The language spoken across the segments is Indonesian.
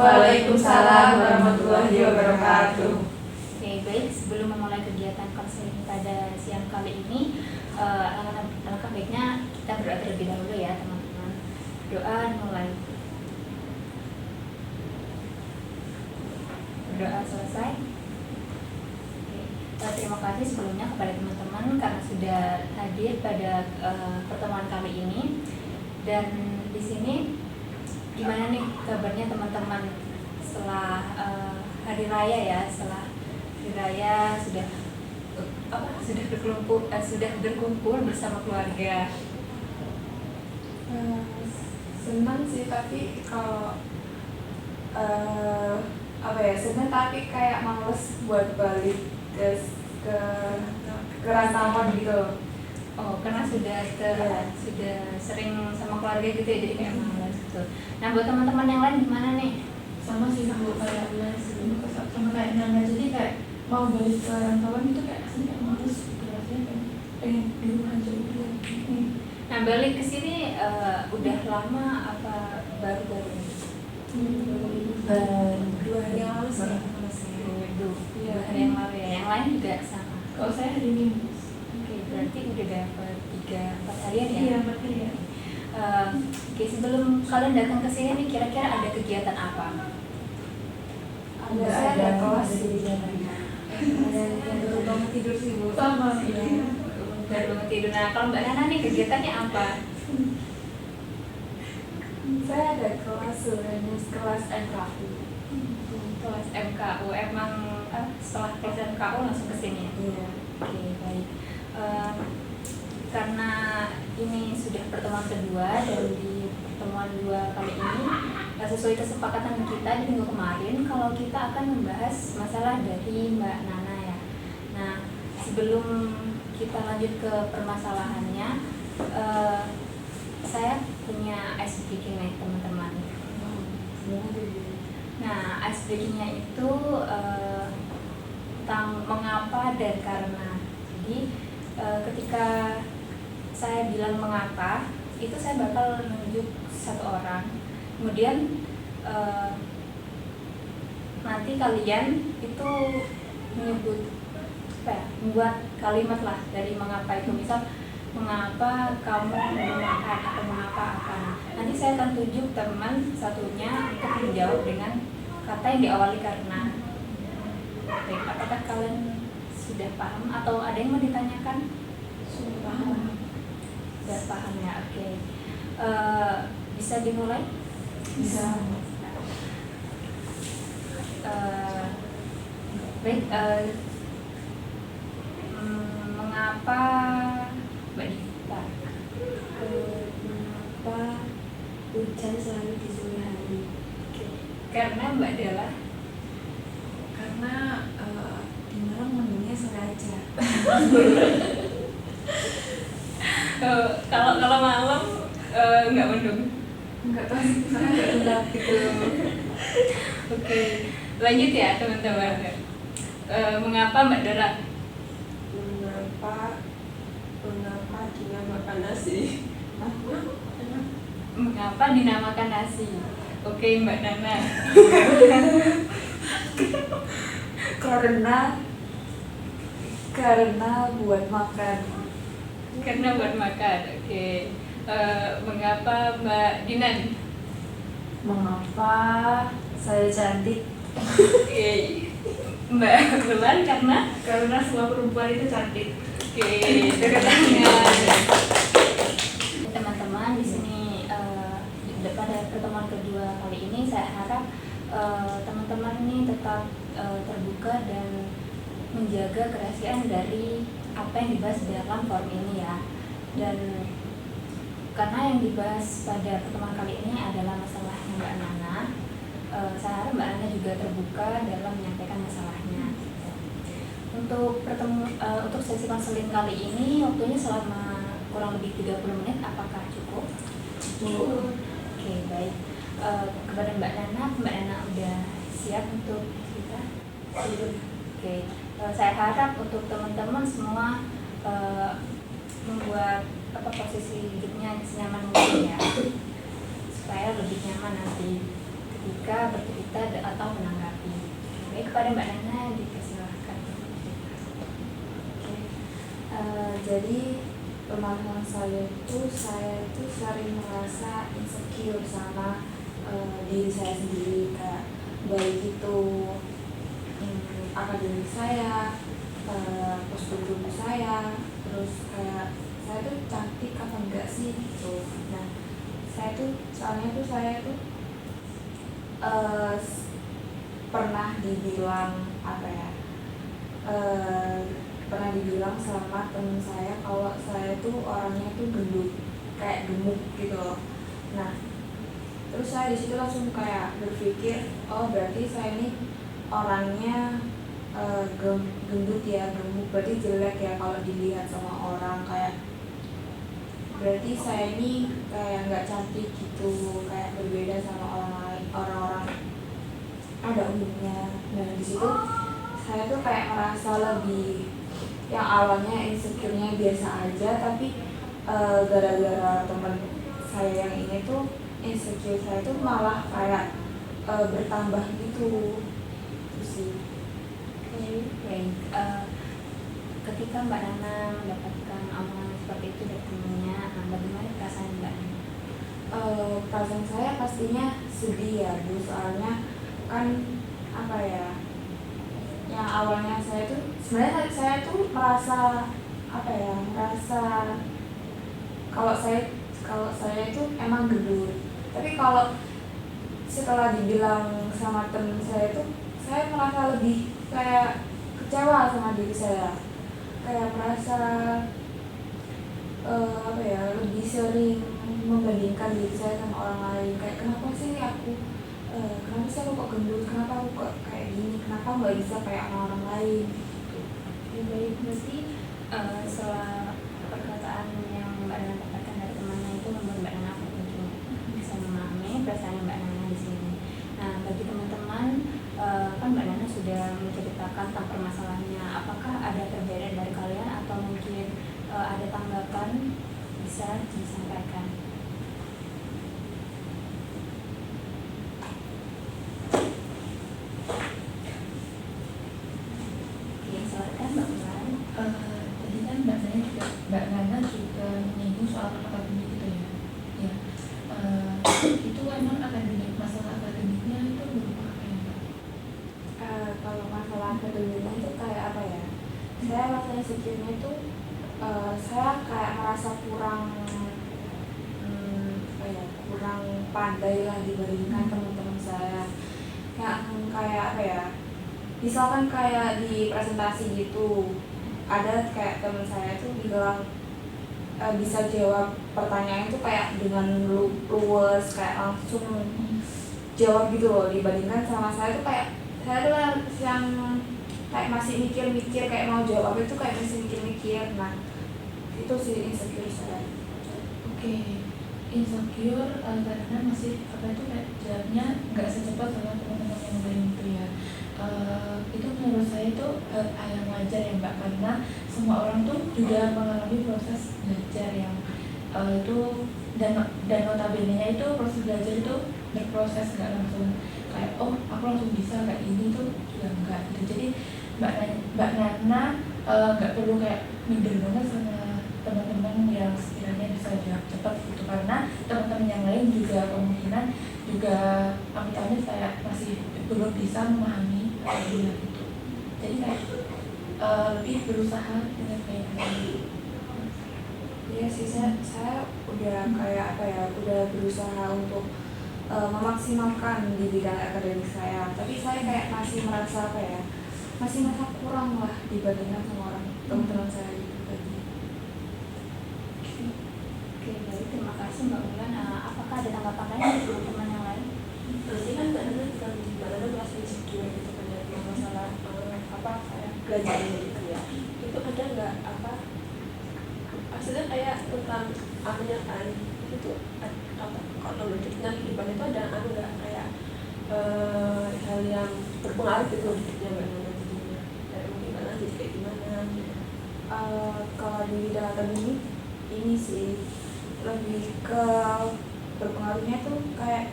Waalaikumsalam warahmatullahi wabarakatuh. Oke, baik. Sebelum memulai kegiatan konseling pada siang kali ini, alangkah baiknya kita berdoa terlebih dahulu ya teman-teman. Doa mulai. Berdoa selesai. Oke. Terima kasih sebelumnya kepada teman-teman karena sudah hadir pada pertemuan kali ini. Dan di sini gimana nih kabarnya teman-teman setelah hari raya ya, setelah hari raya sudah berkumpul bersama keluarga. Senang sih, tapi kalau senang tapi kayak males buat balik ke rantauan gitu. Oh, karena sudah sering sama keluarga gitu ya, jadi kayak malas gitu. Nah, buat teman-teman yang lain gimana nih? Sama sih kayak sama kayak Nana, jadi kayak mau balik ke rantauan itu kayak rasanya kayak males gitu, rasanya kayak pengen di rumah aja gitu. Nah, balik ke sini udah lama apa baru-baru ini? 2 hari yang lalu sih. Dua hari yang lalu ya. Yang lain juga sama. Kalau saya hari Minggu. Oke, berarti udah dapat 3-4 harian ya? Iya, 4 hari ya. Oke, sebelum kalian datang ke sini nih, kira-kira ada kegiatan apa? Ada kelas di jalannya. Ada yang baru bangun tidur sih, Bu. Sama sih. Baru bangun tidur. Nah, kalau Mbak Nana nih kegiatannya apa? Saya ada kelas sebenarnya, kelas MKU. Kelas MKU. Emang setelah kelas MKU langsung ke sini ya? Iya. Oke, baik. Karena ini sudah pertemuan kedua dan di pertemuan 2 kali ini sesuai kesepakatan kita di minggu kemarin kalau kita akan membahas masalah dari Mbak Nana ya. Nah, sebelum kita lanjut ke permasalahannya, saya punya ice breaking nih teman-teman. Nah, ice breakingnya itu tentang mengapa dan karena. Jadi ketika saya bilang mengapa, itu saya bakal menunjuk satu orang. Kemudian nanti kalian itu menyebut membuat kalimat lah dari mengapa itu. Misal, mengapa kamu memakan atau mengapa apa. Nanti saya akan tunjuk teman satunya untuk menjawab dengan kata yang diawali karena. Oke, apakah kalian sudah paham atau ada yang mau ditanyakan? sudah paham. Sudah paham ya, oke. Bisa dimulai? Bisa. Baik, mengapa Mbak Dita? Mengapa hujan selalu di sore hari? Karena Mbak Dela. Karena di malam mendungnya sore aja. Kalau malam nggak mendung. Enggak tahu sih, karena enggak gelap gitu. Oke, lanjut ya teman-teman. Mengapa Mbak Dora? Mengapa dinamakan nasi? Mengapa dinamakan nasi? Oke, Mbak Nana. Karena buat makan. Karena buat makan. Oke. Mengapa Mbak Dinan? Mengapa saya cantik? Oke. Mbak Bulan Karena semua perempuan itu cantik. Oke, tepuk tangan. Teman-teman di sini pada pertemuan kedua kali ini saya harap teman-teman ini tetap terbuka dan menjaga kerahasiaan dari apa yang dibahas dalam forum ini ya. Dan karena yang dibahas pada pertemuan kali ini adalah masalah Mbak Nana, saya harap Mbak Nana juga terbuka dalam menyampaikan masalahnya. Untuk sesi konseling kali ini waktunya selama kurang lebih 30 menit, apakah cukup? Cukup. Oke, baik. Kepada Mbak Nana udah siap untuk kita? Oke, saya harap untuk teman-teman semua membuat posisi hidupnya senyaman mungkin ya, supaya lebih nyaman nanti ketika bercerita atau menanggapi. Baik, kepada Mbak Nana dipersilahkan. Oke. Jadi permasalahan saya itu sering merasa insecure sama diri saya sendiri, kayak baik itu akademik saya, postur tubuh saya, terus kayak saya tuh cantik apa enggak sih gitu. Nah, saya tuh eh, pernah dibilang apa ya? Pernah dibilang sama temen saya kalau saya tuh orangnya tuh gendut, kayak gemuk gitu loh. Nah, terus saya di situ langsung kayak berpikir, oh berarti saya ini orangnya gendut ya, gemuk, berarti jelek ya kalau dilihat sama orang, kayak berarti saya ini kayak nggak cantik gitu, kayak berbeda sama orang-orang ada umumnya. Nah, di situ saya tuh kayak merasa lebih, yang awalnya insecure-nya biasa aja, tapi gara-gara teman saya yang ini tuh insecure saya tuh malah kayak bertambah gitu. Itu sih. Oke, baik. Ketika Mbak Nana mendapatkan omongan seperti itu dari temannya, bagaimana perasaan Mbak Nana? Perasaan saya pastinya sedih ya Bu, soalnya kan apa ya, yang awalnya saya tuh sebenarnya saya tuh merasa apa ya, merasa kalau saya itu emang gendut, tapi kalau setelah dibilang sama temen saya itu, saya merasa lebih kayak kecewa sama diri saya, kayak merasa apa ya, lebih sering membandingkan diri saya sama orang lain, kayak kenapa sih aku kok gendut, kenapa aku kok kayak gini, kenapa nggak bisa kayak orang lain gitu. Baik, berarti setelah perkataan yang Mbak Nana dapatkan dari temannya itu membuat Mbak Nana mungkin bisa memahami perasaan Mbak Nana di sini. Nah, bagi teman-teman, kan Mbak Nana sudah menceritakan tentang permasalahannya. Apakah ada perbedaan dari kalian atau mungkin ada tanggapan, bisa disampaikan? Oke, silakan Mbak Ulan. Tadi kan Mbak Nana juga menyinggung soal akademik gitu ya. Ya. Itu emang akademik, masalah akademiknya itu berupa apa ya Mbak? Kalau masalah akademiknya itu kayak apa ya, saya rasa insecure-nya itu saya kayak merasa kurang apa ya, kurang pandai lah dibandingkan teman-teman saya, kayak apa ya, misalkan kayak di presentasi gitu, ada kayak teman saya tuh bilang bisa jawab pertanyaan itu kayak dengan luwes, kayak langsung jawab gitu loh, dibandingkan sama saya tuh kayak saya tuh yang kayak masih mikir-mikir, kayak mau jawab itu kayak masih mikir-mikir. Nah, itu sih insecure saya. Oke, insecure karena masih apa itu kayak jawabnya nggak secepat sama teman-teman yang lain itu ya. Itu menurut saya itu hal yang wajar ya Mbak, karena semua orang tuh juga mengalami proses belajar yang itu dan notabene-nya itu proses belajar itu berproses, nggak langsung kayak oh aku langsung bisa kayak ini tuh juga enggak gitu. Jadi Mbak Nana nggak perlu kayak minder banget sama teman-teman yang sekiranya bisa jawab cepat gitu, karena teman-teman yang lain juga kemungkinan juga amit-amit kayak masih belum bisa memahami dia gitu. Jadi kayak lebih berusaha dengan kayak gitu. Iya sih, saya udah kayak apa ya, udah berusaha untuk memaksimalkan di bidang akademik saya, tapi saya kayak masih merasa apa ya, masih merasa kurang lah dibandingkan sama orang teman-teman saya gitu tadi. Oke, baik, terima kasih Mbak Ulan. Apakah ada tanggapan lain dari teman-teman yang lain? Berarti kan Mbak Nana merasa insecure gitu kan ya, masalah apa kayak belajarnya gitu ya. Itu ada nggak apa maksudnya kayak tentang akunya kan itu apa kalau menurutnya kehidupan itu ada nggak kayak hal yang berpengaruh gitu hidupnya Mbak Nana jadinya, kayak mungkin Mbak Nana jadi kayak gimana gitu. Kalau di bidang akademik ini sih lebih ke berpengaruhnya tuh kayak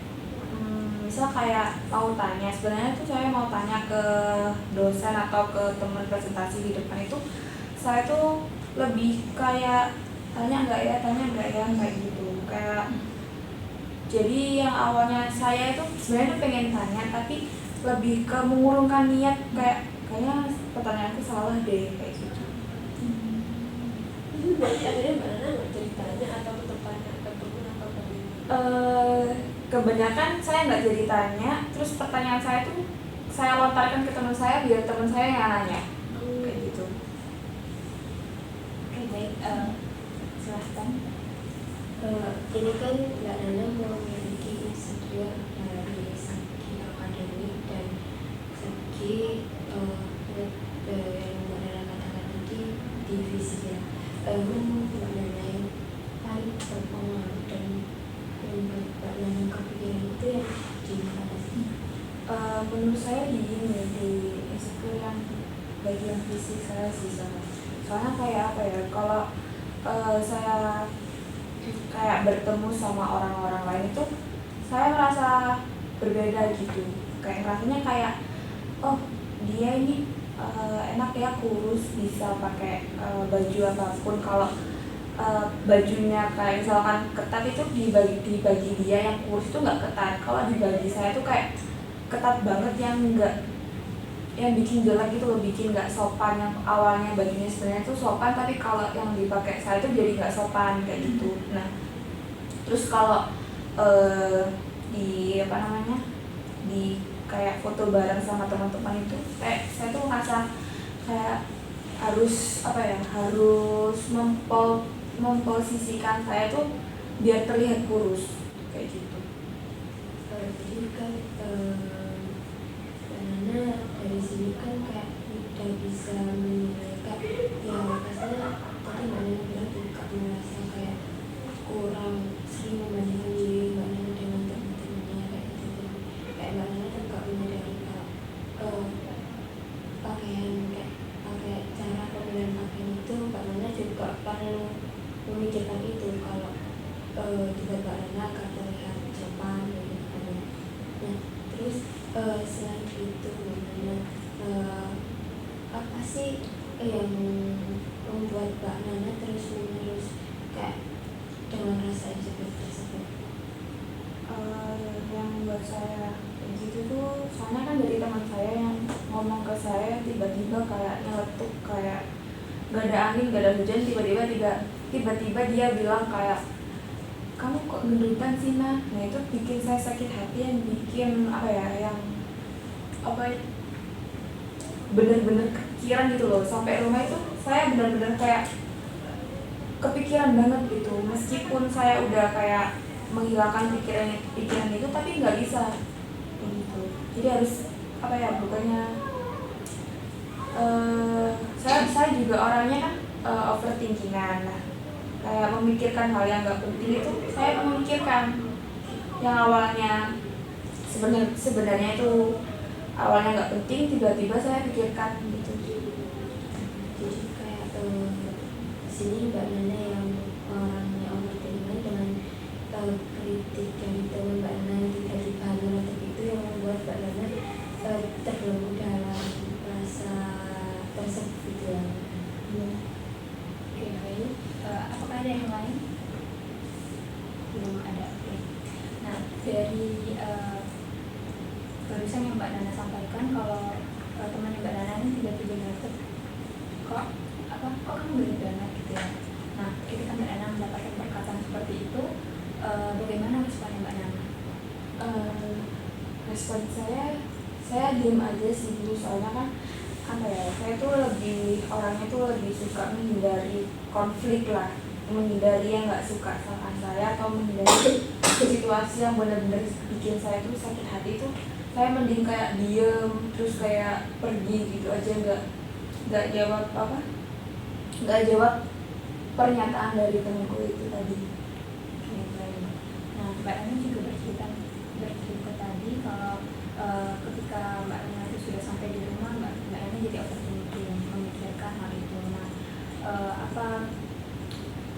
misal kayak mau tanya, sebenarnya tuh saya mau tanya ke dosen atau ke teman presentasi di depan itu, saya tuh lebih kayak tanya nggak ya kayak gitu. Kayak jadi yang awalnya saya itu sebenarnya tuh pengen tanya, tapi lebih ke mengurungkan niat, kayaknya pertanyaanku salah deh kayak gitu. Itu berarti akhirnya Mbak Nana nggak ceritanya atau tetap tanya ke teman atau ke Kebanyakan saya nggak jadi tanya, terus pertanyaan saya tuh saya lontarkan ke teman saya biar teman saya yang nanya kayak gitu. Oke, baik, silahkan. Ini kan Mbak Nana memiliki insecure dari segi akademik dan segi yang Mbak Nana katakan tadi divisi ya. Mbak Nana yang paling berpengaruh dan membuat Mbak Nana kepikiran itu yang di mana sih? Menurut saya di insecure yang bagian fisik saya sih, soalnya kayak apa ya, kalau saya kayak bertemu sama orang-orang lain itu saya merasa berbeda gitu, kayak rasanya kayak oh dia ini enak ya kurus, bisa pakai baju apapun. Kalau bajunya kayak misalkan ketat itu dibagi dia yang kurus itu nggak ketat, kalau dibagi saya tuh kayak ketat banget, yang bikin jelek gitu loh, bikin nggak sopan. Yang awalnya bajunya sebenarnya tuh sopan, tapi kalau yang dipakai saya tuh jadi nggak sopan kayak gitu. Nah terus kalau di kayak foto bareng sama teman-teman itu, kayak saya tuh merasa kayak harus memposisikan saya tuh biar terlihat kurus kayak gitu. Jadi kan karena dari sini kan kayak udah bisa menilai kayak ya pastinya tadi Mbak Nana bilang juga merasa kayak kurang sering membandingkan diri Mbak Nana dengan teman-temannya kayak gitu. Kayak Mbak Nana juga menyadari kalau pakaian kayak pakai cara pemilihan pakaian itu Mbak Nana juga perlu memikirkan itu kalau juga Mbak Nana akan terlihat sopan gitu kan. Nah terus selain itu apa sih yang membuat Mbak Nana terus menerus kayak dengan rasa insecure tersebut? Yang buat saya kayak gitu tuh soalnya kan dari teman saya yang ngomong ke saya tiba-tiba kayak nyeletuk, kayak gak ada angin gak ada hujan, tiba-tiba dia bilang kayak kamu kok gendutan sih nah. Nah itu bikin saya sakit hati, yang bikin bener-bener kepikiran gitu loh. Sampai rumah itu saya bener-bener kayak kepikiran banget gitu, meskipun saya udah kayak menghilangkan pikiran itu, tapi nggak bisa gitu. Jadi harus bukannya saya juga orangnya kan overthinkingan. Nah kayak memikirkan hal yang nggak penting itu, saya memikirkan yang awalnya sebenarnya itu awalnya nggak penting, tiba-tiba saya pikirkan gitu. Jadi kayak sini Mbak Nana yang orangnya overthinking dengan kritik dari teman Mbak Nana yang tidak dipahami itu yang membuat Mbak Nana tergolong dalam rasa tersebut gitu ya. Oke, baik. Apakah ada yang lain? Belum ada. Oke. Nah, dari barusan yang Mbak Nana sampaikan, kalau temannya Mbak Nana ini tiba-tiba nyeletuk, kok kamu beli banget gitu ya. Nah, ketika Mbak Nana mendapatkan perkataan seperti itu, bagaimana responnya Mbak Nana? Respon saya diem aja sih dulu, soalnya kan saya tuh orangnya tuh lebih suka menghindari konflik lah, menghindari yang nggak suka sama saya, atau menghindari situasi yang benar-benar bikin saya tuh sakit hati itu. Saya mending kayak diem terus kayak pergi gitu aja, nggak jawab pernyataan dari temanku itu tadi. Nah, Mbak Nana juga bercerita tadi kalau ketika Mbak Nana itu sudah sampai di rumah, Mbak Nana jadi overthinking, memikirkan hal itu. Nah,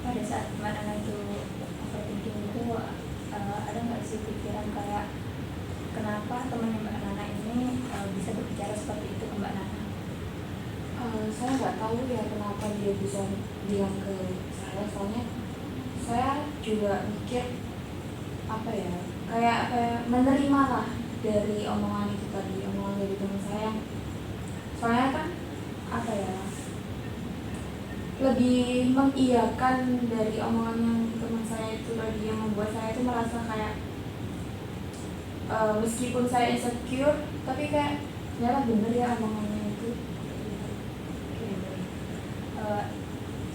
pada saat Mbak Nana itu overthinking itu ada nggak sih pikiran kayak kenapa temannya Mbak Nana ini bisa berbicara seperti itu ke Mbak Nana? Saya nggak tahu ya kenapa dia bisa bilang ke saya, soalnya saya juga mikir kayak menerima lah dari omongan itu tadi, omongan dari teman saya. Soalnya kan lebih mengiyakan dari omongan yang teman saya itu tadi, yang membuat saya itu merasa kayak meskipun saya insecure tapi kayak ternyata bener ya omongannya itu.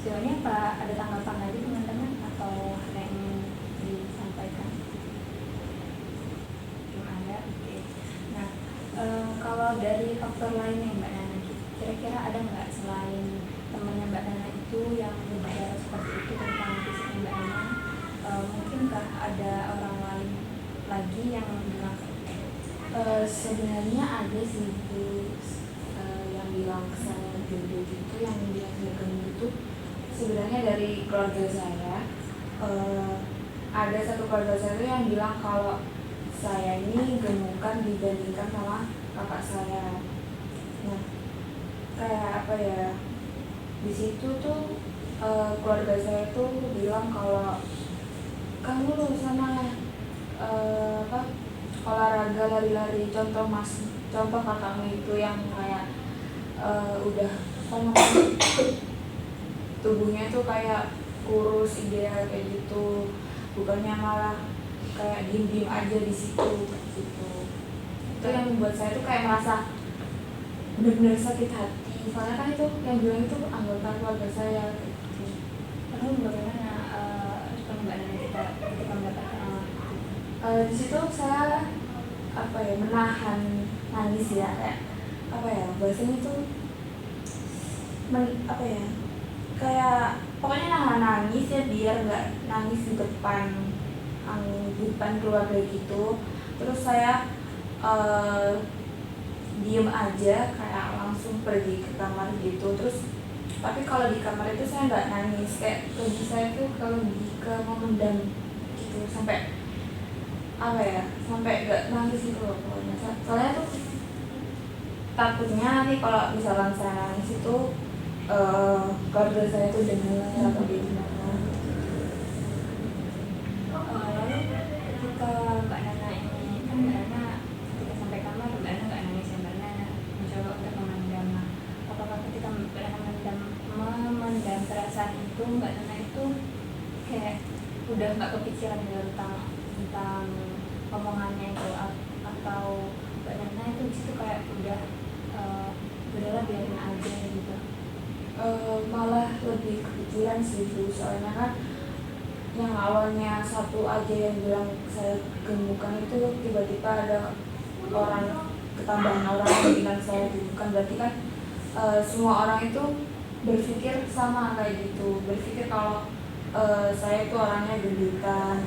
Sejauhnya apa ada tanggapan lagi teman-teman atau ada yang ingin disampaikan? Belum ada. Oke. Nah, kalau dari faktor lainnya Mbak Nana, kira-kira ada nggak selain temannya Mbak Nana itu yang berbicara seperti itu tentang fisiknya Mbak Nana? Mungkinkah ada orang lain lagi yang bilang? Sebenarnya ada sih itu yang bilang saya jodoh gitu, yang bilang saya gemuk itu sebenarnya dari keluarga saya. Ada satu keluarga saya itu yang bilang kalau saya ini gemukan dibandingkan sama kakak saya. Nah, kayak di situ tuh keluarga saya tuh bilang kalau kamu sana olahraga lari-lari, contoh kakakmu itu yang kayak udah tubuhnya tuh kayak kurus ideal kayak gitu, bukannya malah kayak diem-diem aja di situ gitu. Itu yang membuat saya tuh kayak merasa benar-benar sakit hati, soalnya kan itu yang bilang itu anggota keluarga saya gitu. Lalu bagaimana respon Mbak Nana ketika mendapatkan di situ saya menahan nangis ya, kayak bahasanya itu kayak pokoknya nahan nangis ya, biar nggak nangis di depan keluarga gitu. Terus saya diem aja, kayak langsung pergi ke kamar gitu. Terus tapi kalau di kamar itu saya nggak nangis, kayak lebih saya tuh kalau lebih ke memendam gitu, sampai nggak nangis gitu loh pokoknya. Soalnya tuh takutnya nanti kalau misalkan saya nangis itu keluarga saya tuh dengar atau gimana. lalu ketika Mbak Nana ini kan Mbak Nana ketika sampai kamar Mbak Nana nggak nangis ya, Mbak Nana mencoba untuk memendam. Apakah ketika Mbak Nana memendam perasaan itu Mbak Nana itu kayak udah nggak kepikiran tentang omongannya itu, atau Mbak Nana itu disitu kayak udahlah biarin aja gitu? Malah lebih kepikiran sih itu, soalnya kan yang awalnya satu aja yang bilang saya gemukan itu tiba-tiba ada ketambahan orang yang bilang saya gemukan, berarti kan semua orang itu berpikir sama kayak gitu, berpikir kalau saya itu orangnya gendutan,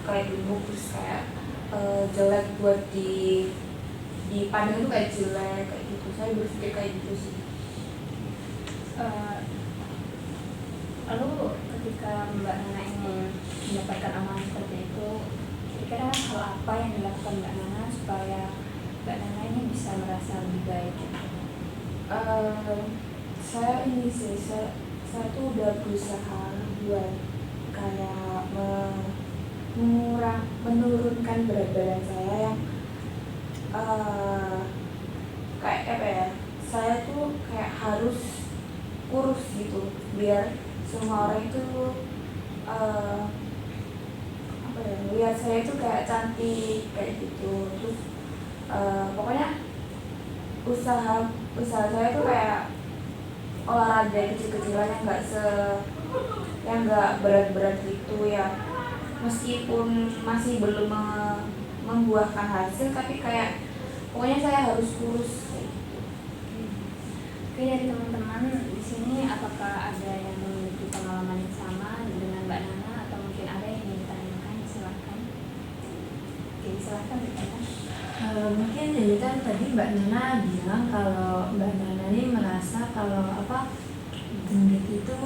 kayak gemuk, terus kayak jelek buat dipandang itu kayak jelek kayak gitu. Saya berpikir kayak gitu sih. Lalu ketika Mbak Nana ini mendapatkan omongan seperti itu, kira-kira hal apa yang dilakukan Mbak Nana supaya Mbak Nana ini bisa merasa lebih baik gitu? Saya tuh udah berusaha buat kayak menurunkan berat badan saya yang saya tuh kayak harus kurus gitu, biar semua orang itu lihat saya itu kayak cantik kayak gitu. Terus pokoknya usaha saya tuh kayak olahraga kecil-kecilan yang nggak berat-berat gitu ya, meskipun masih belum membuahkan hasil, tapi kayak pokoknya saya harus kurus kayak gitu. Oke, dari teman-teman di sini apakah ada yang memiliki pengalaman yang sama dengan Mbak Nana atau mungkin ada yang ingin ditanyakan? Silahkan. Oke, silahkan bertanya. Mungkin jadi kan tadi Mbak Nana bilang kalau Mbak Nana ini merasa kalau gendut itu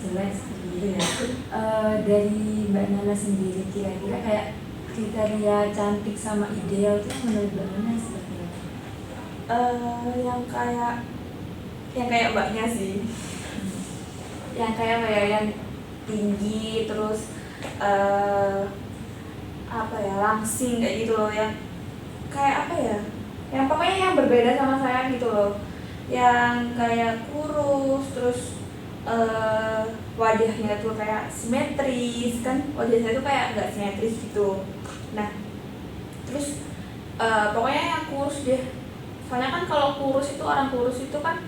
jelek seperti itu ya. Dari Mbak Nana sendiri kira-kira kayak kriteria cantik sama ideal itu menurut Mbak Nana seperti apa? Yang kayak mbaknya sih, yang kayak apa ya, yang tinggi terus langsing kayak gitu loh, yang kayak apa ya, yang pokoknya yang berbeda sama saya gitu loh, yang kayak kurus terus wajahnya tuh kayak simetris kan, wajah saya tuh kayak nggak simetris gitu. Nah terus pokoknya yang kurus deh, soalnya kan kalau kurus itu, orang kurus itu kan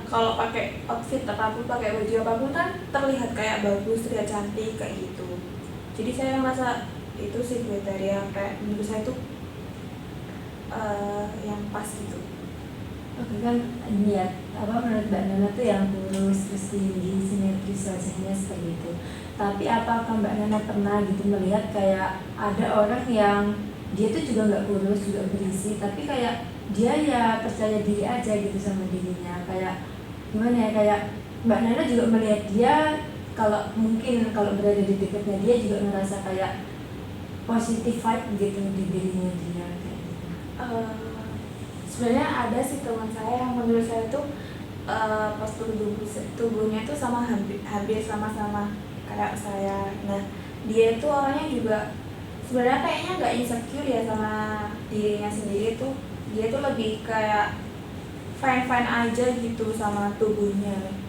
kalau pakai outfit apapun, pakai baju apapun kan terlihat kayak bagus, terlihat cantik kayak gitu. Jadi saya merasa itu sih kriteria kayak menurut saya tuh yang pas gitu. Oke, kan niat apa menurut Mbak Nana tuh yang kurus terus tinggi simetris wajahnya seperti itu. Tapi apakah Mbak Nana pernah gitu melihat kayak ada orang yang dia tuh juga nggak kurus, juga berisi, tapi kayak dia ya percaya diri aja gitu sama dirinya, kayak gimana ya, kayak Mbak Nana juga melihat dia kalau mungkin kalau berada di dekatnya dia juga ngerasa kayak positive vibe gitu di dirinya dia kayak gitu. Sebenarnya ada sih teman saya yang menurut saya tuh pas tubuhnya tuh hampir sama-sama kayak saya. Nah dia itu orangnya juga sebenarnya kayaknya nggak insecure ya sama dirinya sendiri tuh, dia tuh lebih kayak fine aja gitu sama tubuhnya.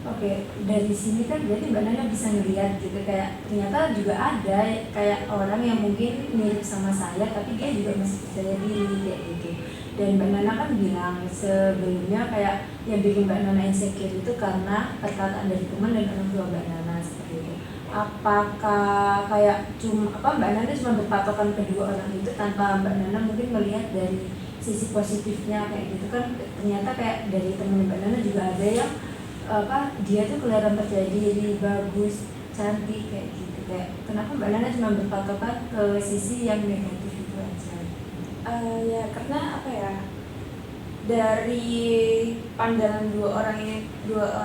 Oke, dari sini kan berarti Mbak Nana bisa ngeliat gitu kayak ternyata juga ada kayak orang yang mungkin mirip sama saya tapi dia juga masih percaya diri kayak gitu. Dan Mbak Nana kan bilang sebelumnya kayak yang bikin Mbak Nana insecure itu karena perkataan dari teman dan orang tua Mbak Nana seperti itu. Apakah kayak Mbak Nana cuma berpatokan kedua orang itu tanpa Mbak Nana mungkin melihat dari sisi positifnya kayak gitu kan, ternyata kayak dari teman Mbak Nana juga ada yang dia tuh kelihatan percaya diri, bagus, cantik kayak gitu. Kayak kenapa Mbak Nana cuma berpatokan ke sisi yang negatif itu aja? Ya karena apa ya, dari pandangan dua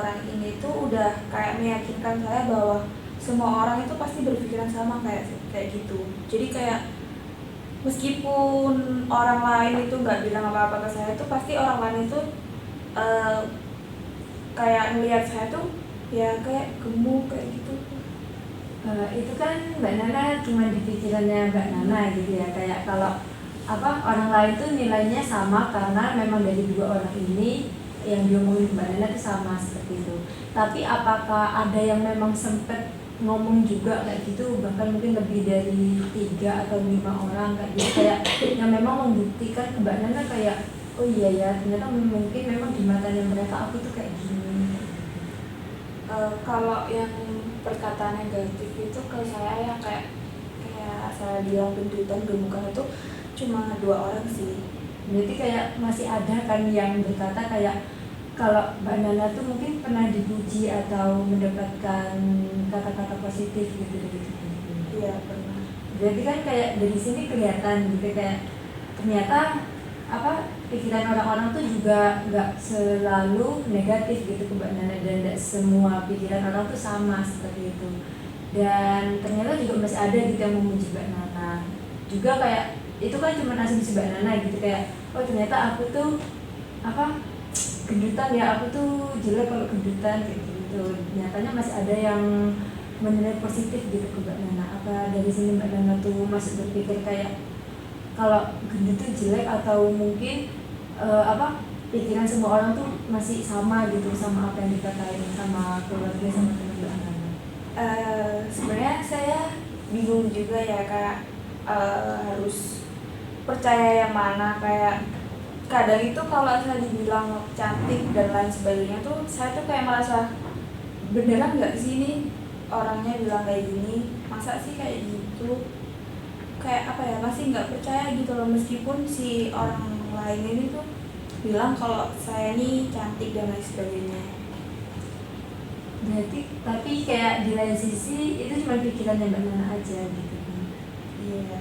orang ini tuh udah kayak meyakinkan saya bahwa semua orang itu pasti berpikiran sama kayak gitu. Jadi kayak meskipun orang lain itu nggak bilang apa-apa ke saya tuh pasti orang lain itu kayak ngelihat saya tuh ya kayak gemuk kayak gitu. Itu kan Mbak Nana cuma di pikirannya Mbak Nana gitu ya, kayak kalau orang lain tuh nilainya sama karena memang dari dua orang ini yang diomongin Mbak Nana tuh sama seperti itu. Tapi apakah ada yang memang sempet ngomong juga kayak gitu, bahkan mungkin lebih dari 3 atau 5 orang kayak gitu, kayak yang memang membuktikan ke Mbak Nana kayak oh iya ya ternyata mungkin memang di matanya mereka aku tuh kayak gini. Kalau yang perkataan negatif itu ke saya yang kayak saya bilang gendutan gemukan itu cuma 2 orang sih. Berarti kayak masih ada kan yang berkata kayak kalau Mbak Nana tuh mungkin pernah dipuji atau mendapatkan kata-kata positif gitu dari teman. Iya pernah. Berarti kan kayak dari sini kelihatan gitu kayak ternyata pikiran orang-orang tuh juga nggak selalu negatif gitu ke Mbak Nana, dan nggak semua pikiran orang tuh sama seperti itu. Dan ternyata juga masih ada gitu yang memuji Mbak Nana. Juga kayak itu kan cuma asumsi Mbak Nana gitu, kayak oh ternyata aku tuh gendutan ya, aku tuh jelek kalau gendutan kayak gitu. Nyatanya masih ada yang menilai positif gitu ke Mbak Nana. Apa dari sini Mbak Nana tuh masih berpikir kayak kalau gendut tuh jelek, atau mungkin pikiran semua orang tuh masih sama gitu sama apa yang dikatain sama keluarga sama teman Mbak Nana? Sebenarnya saya bingung juga ya, kayak harus percaya yang mana. Kayak kadang itu kalau saya dibilang cantik dan lain sebagainya tuh saya tuh kayak merasa beneran nggak sih ini orangnya bilang kayak gini, masa sih kayak gitu, kayak masih nggak percaya gitu loh, meskipun si orang lain ini tuh bilang kalau saya ini cantik dan lain sebagainya. Berarti tapi kayak di lain sisi itu cuma pikirannya Mbak Nana aja gitu. Iya.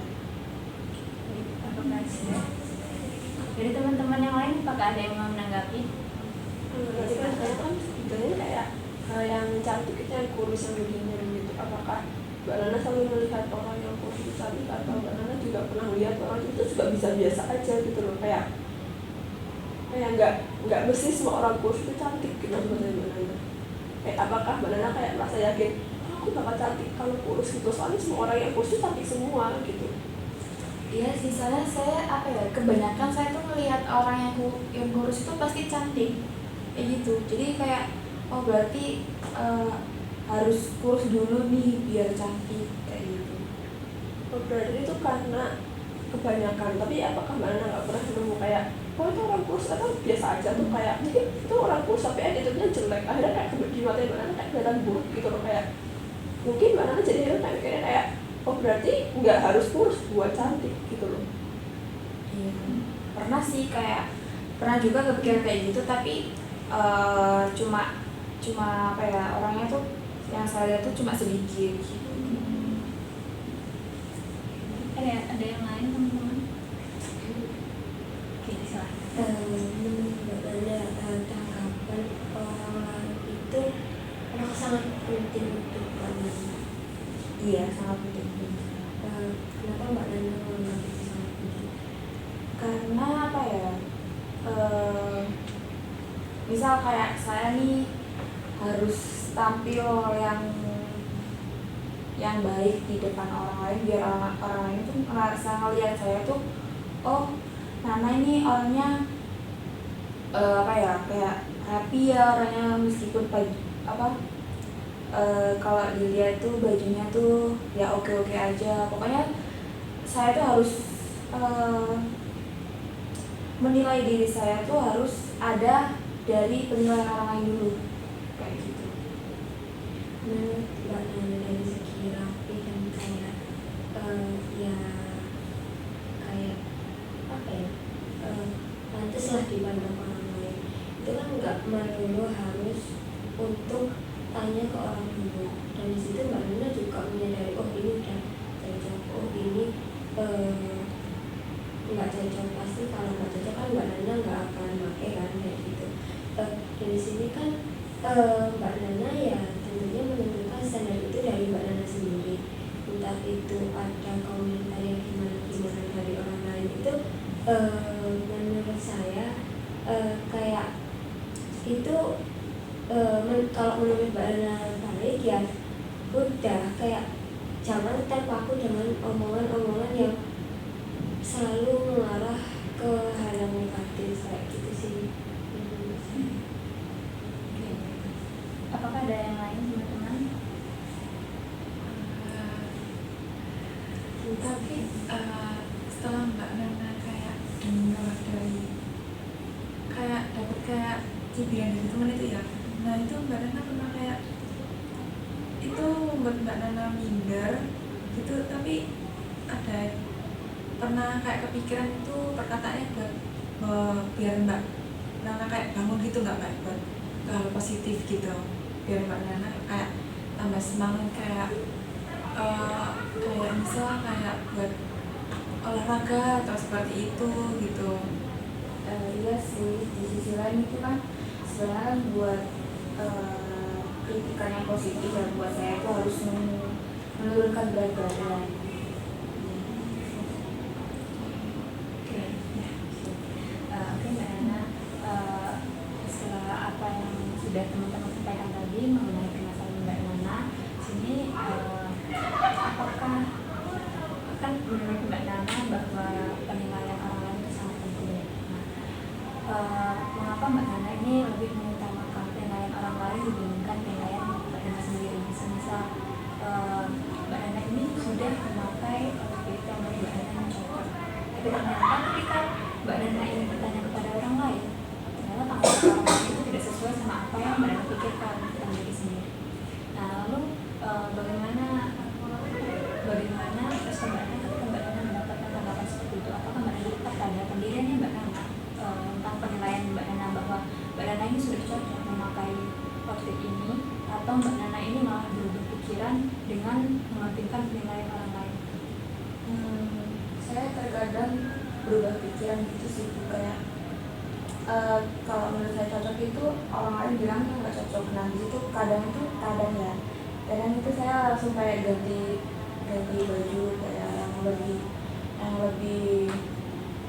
Jadi teman-teman yang lain apakah ada yang mau menanggapi? Berarti kan saya kan sebetulnya kayak yang cantik itu yang kurus yang begini gitu, apakah Mbak Nana selalu melihat orang yang kurus itu cantik, atau Mbak Nana juga pernah melihat orang itu juga bisa biasa aja gitu loh, kayak nggak mesti semua orang kurus itu cantik gitu menurut Mbak Nana. Kayak apakah Mbak Nana kayak merasa yakin, oh, aku bakal cantik kalau kurus gitu, soalnya semua orang yang kurus itu cantik semua gitu. Iya sih, soalnya saya kebanyakan saya tuh melihat orang yang kurus itu pasti cantik kayak gitu. Jadi kayak oh berarti harus kurus dulu nih biar cantik kayak gitu. Oh, berarti itu karena kebanyakan. Tapi apakah Mbak Nana nggak pernah nemu kayak, oh itu orang kurus atau biasa aja tuh, kayak mungkin itu orang kurus tapi attitude-nya jelek, akhirnya kayak di mata Mbak Nana kayak kelihatan buruk gitu loh, kayak mungkin Mbak Nana jadi kayak mikirnya kayak, oh berarti nggak harus kurus buat cantik gitu loh. Iya, pernah sih, kayak pernah juga kepikiran kayak gitu, tapi cuma apa ya, orangnya tuh yang saya lihat tuh cuma sedikit gitu. Ada yang lain teman-teman? Oke, silahkan. Menurut Mbak Nana, tanggapan orang lain itu memang sangat penting untuk Mbak Nana. Iya, sangat penting. Kenapa Mbak Nana menganggap itu sangat penting? Karena apa ya, misal kayak saya nih harus tampil yang baik di depan orang lain, biar orang lain tuh merasa ngelihat saya tuh, oh Nana ini orangnya apa ya, kayak rapi ya orangnya, meskipun kalau dilihat tuh bajunya tuh ya oke aja. Pokoknya saya tuh harus menilai diri saya tuh harus ada dari penilaian orang lain dulu kayak gitu. Menurut Mbak Nana dari segi rapi dan kayak ya kayak apa ya, pantaslah dipandang orang lain, itu kan nggak melulu harus untuk tanya ke orang dulu. Dan di situ Mbak Nana juga menyadari, oh ini udah cocok, oh ini nggak cocok. Pasti kalau nggak cocok kan Mbak Nana nggak akan pakai kan kayak gitu. Dari sini kan Mbak Nana ya tentunya menentukan standar itu dari Mbak Nana sendiri. Entah itu ada komentar yang gimana dari orang lain, itu menurut saya kayak itu kalau menurut Mbak Nana baik ya udah, kayak jangan terpaku dengan omongan-omongan yang selalu mengarah ke hal yang negatif kayak gitu sih. Apakah ada yang lain teman-teman? Tapi setelah Mbak Nana kayak dengar dari kayak dapat kayak cibiran dari teman itu ya, nah itu Mbak Nana pernah kayak itu membuat Mbak Nana minder gitu, tapi ada pernah kayak kepikiran itu perkataannya buat biar Mbak Nana kayak bangun gitu nggak Mbak, buat hal positif gitu, biar Mbak Nana kayak tambah semangat, kayak misal kayak buat olahraga atau seperti itu gitu. Iya sih, di sisi lain itu kan sebenarnya kan buat kritikan yang positif ya, buat saya itu harus menurunkan berat badan. Oke Mbak Nana, setelah apa yang sudah teman-teman sampaikan tadi mengenai permasalahan Mbak Nana, sini apakah kan menurut Mbak Nana bahwa penilaian orang lain itu sangat penting. Mengapa Mbak Nana ini lebih mengutamakan penilaian orang lain dibandingkan penilaian Mbak Nana sendiri? Misal Mbak Nana ini sudah memakai outfit yang menurut Mbak Nana cocok, tapi ternyata ketika Mbak Nana ini bertanya kepada orang lain, ternyata tanggapan orang lain itu tidak sesuai sama apa yang Mbak Nana pikirkan tentang diri sendiri. Nah lalu bagaimana respon Mbak Nana ketika Mbak Nana mendapatkan tanggapan seperti itu? Apakah Mbak Nana tetap pada pendiriannya Mbak Nana tentang penilaian Mbak Nana bahwa Mbak Nana ini sudah cocok memakai outfit ini, atau Mbak Nana ini malah berubah pikiran dengan mementingkan penilaian orang lain? Saya terkadang berubah pikiran gitu sih, kayak kalau menurut saya cocok itu orang lain bilang nggak cocok. Nah itu kadang ya kadang itu saya langsung kayak ganti baju kayak yang lebih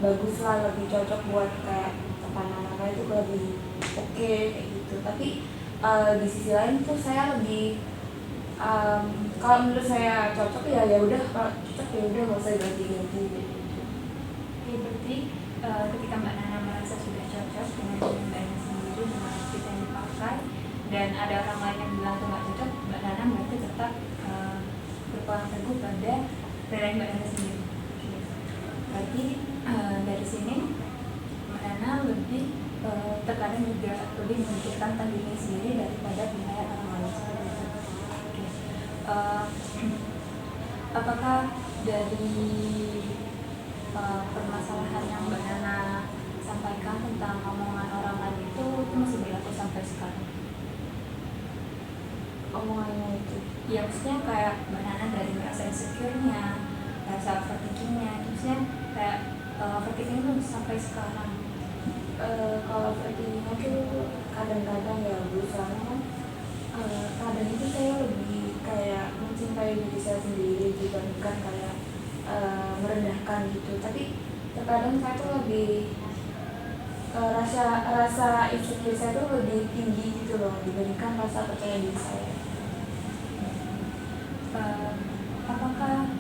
bagus lah, lebih cocok buat kayak apa itu lebih oke kayak gitu. Tapi di sisi lain tuh saya lebih kalau menurut saya cocok ya udah, kalau cocok ya udah nggak usah ganti-ganti gitu. Oke, berarti ketika Mbak Nana merasa sudah cocok dengan Mbak Nana sendiri dengan outfit yang dipakai dan ada orang lain yang bilang itu nggak cocok, Mbak Nana berarti tetap berpegang teguh pada nilai Mbak Nana sendiri. Berarti dari sini Mbak Nana lebih terkadang juga lebih memikirkan tentang diri sendiri daripada penilaian orang lain. Oke. Apakah dari permasalahan yang Mbak Nana sampaikan tentang omongan orang lain itu masih berlaku sampai sekarang? Omongannya itu Ya maksudnya kayak Mbak Nana dari merasa insecure-nya, rasa overthinking-nya, maksudnya kayak overthinking itu sampai sekarang. kalau overthinkingnya tuh kadang-kadang ya berusaha kan, kadang itu saya lebih kayak mencintai diri saya sendiri dibandingkan kayak merendahkan gitu. Tapi terkadang saya tuh lebih rasa insecure saya tuh lebih tinggi gitu loh dibandingkan rasa percaya diri saya. Apakah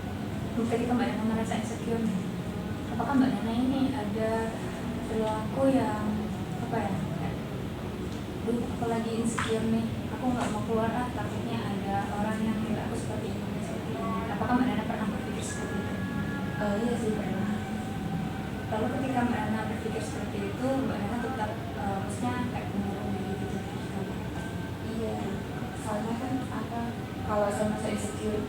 ketika Mbak Nana merasa insecure, apakah Mbak Nana ini ada perilaku yang apa ya? Aku lagi insecure nih, aku nggak mau keluar takutnya ada orang yang menilai aku seperti ini. Apakah Mbak Nana pernah berpikir seperti itu? Iya sih pernah. Lalu ketika Mbak Nana berpikir seperti itu, Mbak Nana tetap maksudnya kayak mengurung diri gitu. Iya, soalnya kan kalau saya merasa insecure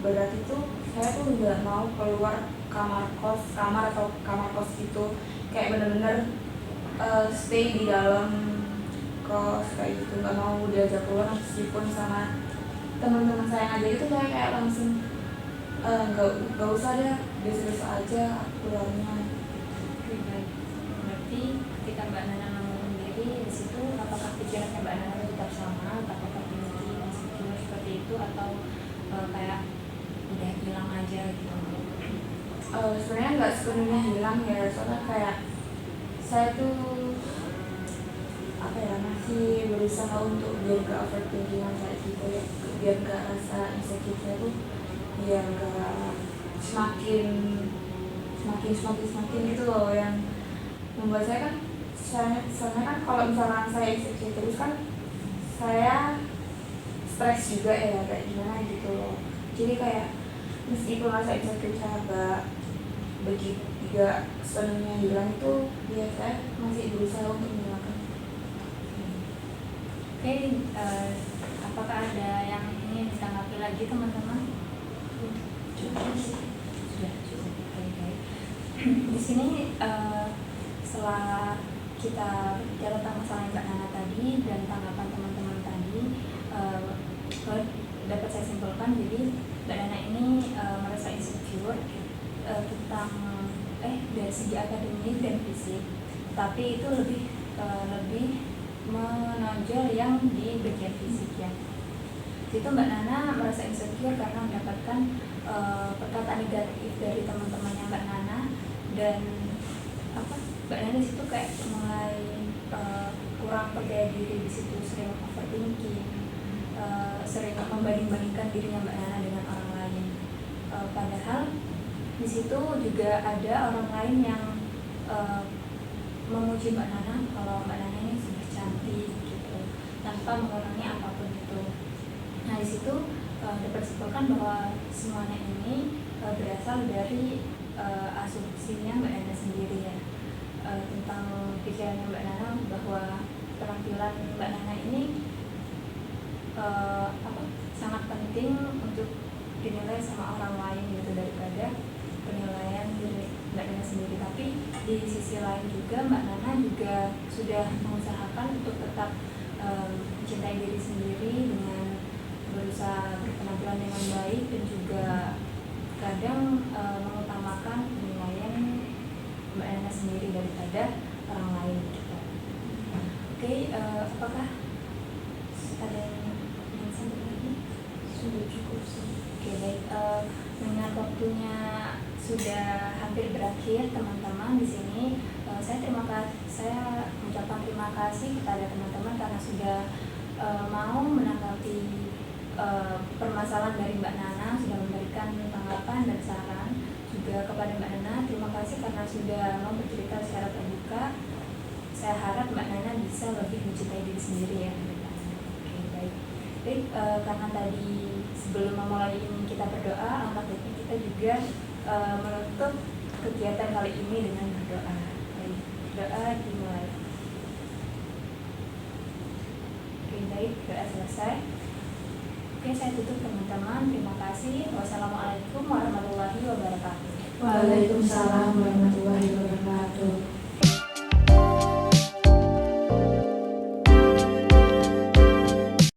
berarti tuh saya tuh nggak mau keluar kamar atau kamar kos gitu, kayak bener-bener stay di dalam kos kayak gitu, nggak mau diajak keluar meskipun sama teman-teman saya yang ada itu. Saya kayak langsung nggak usah deh, besok aja keluarnya. Oke, baik. Berarti ketika Mbak Nana mengurung diri di situ, apakah pikirannya Mbak Nana tetap sama, apakah memiliki insecure seperti itu atau kayak udah hilang aja gitu? Sebenarnya nggak sepenuhnya hilang ya, soalnya kayak saya tuh masih berusaha untuk biar gak overthinking kayak gitu ya, biar gak rasa insecure tuh biar gak semakin gitu loh, yang membuat saya kan soalnya kan kalau misalkan saya insecure terus kan saya stres juga ya, kayak gimana gitu loh. Jadi kayak meskipun rasa insecure saya begitu juga sepenuhnya hilang itu, ya saya masih berusaha untuk menghilangkan. Oke, apakah ada yang ingin ditanggapi lagi teman-teman? Sudah cukup. Baik. Di sini setelah kita bicara tentang masalah Mbak Nana tadi dan tanggapan teman-teman tadi, dapat saya simpulkan jadi Mbak Nana ini merasa insecure tentang dari segi akademik dan fisik, tapi itu lebih menonjol yang di bagian fisik ya. Itu Mbak Nana merasa insecure karena mendapatkan perkataan negatif dari teman-temannya Mbak Nana, dan Mbak Nana di situ kayak mulai kurang percaya diri, di situ sering overthinking, sering membanding-bandingkan dirinya Mbak Nana dengan orang lain. Padahal di situ juga ada orang lain yang memuji Mbak Nana kalau Mbak Nana ini sudah cantik gitu, tanpa mengurangi apapun itu. Nah di situ dapat simpulkan bahwa semuanya ini berasal dari asumsinya Mbak Nana sendiri ya, tentang pikirannya Mbak Nana bahwa penampilan Mbak Nana ini sangat penting untuk dinilai sama orang lain gitu daripada penilaian diri Mbak Nana sendiri. Tapi di sisi lain juga Mbak Nana juga sudah mengusahakan untuk tetap mencintai diri sendiri dengan berusaha berpenampilan dengan baik, dan juga kadang mengutamakan penilaian Mbak Nana sendiri daripada orang lain gitu. Oke, apakah ada yang ingin sampai lagi? sudah cukup sih. Oke, baik. Mengingat waktunya sudah hampir berakhir, teman-teman di sini saya mengucapkan terima kasih kepada teman-teman karena sudah mau menanggapi permasalahan dari Mbak Nana, sudah memberikan tanggapan dan saran. Juga kepada Mbak Nana, terima kasih karena sudah mau bercerita secara terbuka. Saya harap Mbak Nana bisa lebih mencintai diri sendiri ya ke depannya. Oke, baik. Baik, karena tadi sebelum memulai ini kita berdoa, alangkah baiknya kita juga menutup kegiatan kali ini dengan berdoa. Baik, doa dimulai. Oke, baik, doa selesai. Oke, saya tutup teman-teman. Terima kasih. Wassalamualaikum warahmatullahi wabarakatuh. Waalaikumsalam warahmatullahi wabarakatuh.